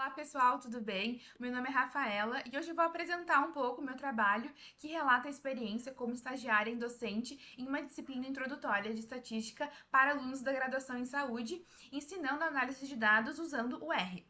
Olá pessoal, tudo bem? Meu nome é Rafaela e hoje eu vou apresentar um pouco o meu trabalho que relata a experiência como estagiária em docente em uma disciplina introdutória de estatística para alunos da graduação em saúde, ensinando análise de dados usando o R.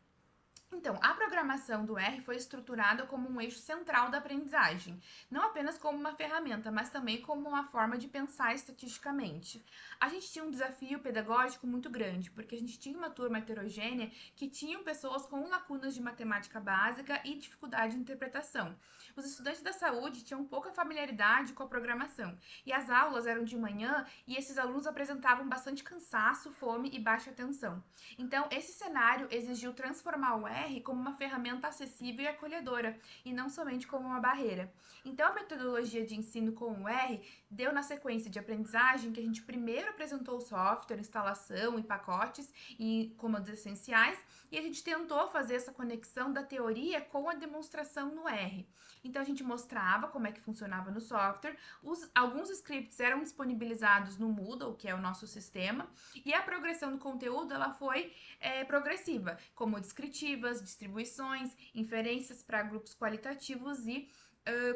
Então, a programação do R foi estruturada como um eixo central da aprendizagem, não apenas como uma ferramenta, mas também como uma forma de pensar estatisticamente. A gente tinha um desafio pedagógico muito grande, porque a gente tinha uma turma heterogênea que tinham pessoas com lacunas de matemática básica e dificuldade de interpretação. Os estudantes da saúde tinham pouca familiaridade com a programação, e as aulas eram de manhã e esses alunos apresentavam bastante cansaço, fome e baixa atenção. Então, esse cenário exigiu transformar o R como uma ferramenta acessível e acolhedora, e não somente como uma barreira. Então, a metodologia de ensino com o R deu na sequência de aprendizagem que a gente primeiro apresentou o software, instalação e pacotes e comandos essenciais, e a gente tentou fazer essa conexão da teoria com a demonstração no R. Então, a gente mostrava como é que funcionava no software, alguns scripts eram disponibilizados no Moodle, que é o nosso sistema, e a progressão do conteúdo ela foi progressiva, como descritivas, distribuições, inferências para grupos qualitativos e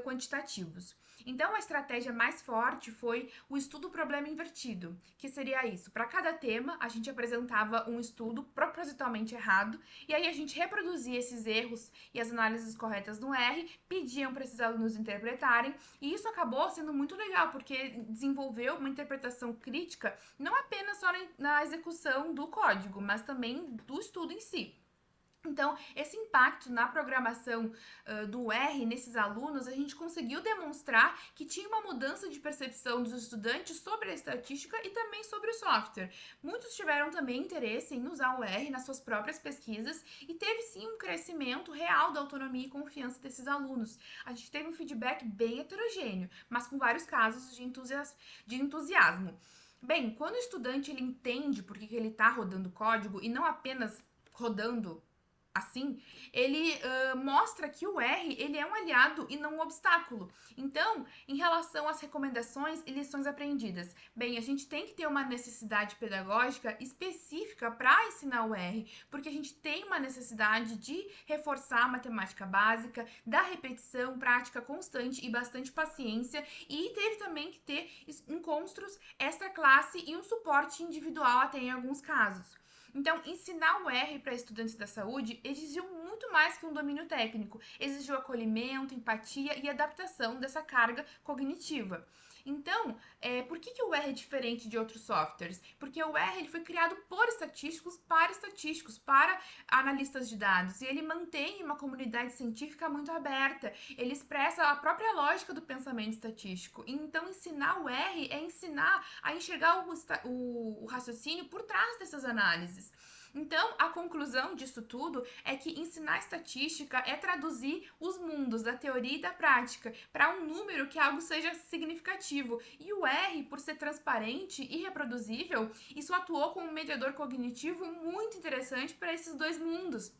quantitativos. Então, a estratégia mais forte foi o estudo problema invertido, que seria isso. Para cada tema, a gente apresentava um estudo propositalmente errado, e aí a gente reproduzia esses erros e as análises corretas no R, pediam para esses alunos interpretarem, e isso acabou sendo muito legal, porque desenvolveu uma interpretação crítica, não apenas só na execução do código, mas também do estudo em si. Então, esse impacto na programação do R nesses alunos, a gente conseguiu demonstrar que tinha uma mudança de percepção dos estudantes sobre a estatística e também sobre o software. Muitos tiveram também interesse em usar o R nas suas próprias pesquisas e teve sim um crescimento real da autonomia e confiança desses alunos. A gente teve um feedback bem heterogêneo, mas com vários casos de entusiasmo. Bem, quando o estudante ele entende por que ele está rodando código e não apenas rodando assim, ele mostra que o R ele é um aliado e não um obstáculo. Então, em relação às recomendações e lições aprendidas, bem, a gente tem que ter uma necessidade pedagógica específica para ensinar o R, porque a gente tem uma necessidade de reforçar a matemática básica, da repetição, prática constante e bastante paciência, e teve também que ter encontros extra classe e um suporte individual até em alguns casos. Então, ensinar o R para estudantes da saúde exigiu muito mais que um domínio técnico, exigiu acolhimento, empatia e adaptação dessa carga cognitiva. Então, por que o R é diferente de outros softwares? Porque o R ele foi criado por estatísticos, para analistas de dados, e ele mantém uma comunidade científica muito aberta. Ele expressa a própria lógica do pensamento estatístico. Então, ensinar o R é ensinar a enxergar o raciocínio por trás dessas análises. Então, a conclusão disso tudo é que ensinar estatística é traduzir os mundos da teoria e da prática para um número que algo seja significativo. E o R, por ser transparente e reproduzível, isso atuou como um mediador cognitivo muito interessante para esses dois mundos.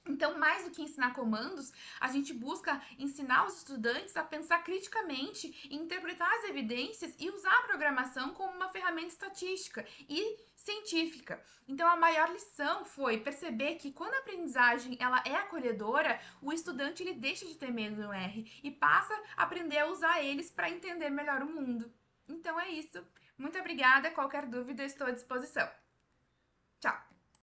Então, mais do que ensinar comandos, a gente busca ensinar os estudantes a pensar criticamente, interpretar as evidências e usar a programação como uma ferramenta estatística e científica. Então, a maior lição foi perceber que quando a aprendizagem ela é acolhedora, o estudante ele deixa de ter medo do R e passa a aprender a usar eles para entender melhor o mundo. Então é isso. Muito obrigada. Qualquer dúvida, estou à disposição. Tchau!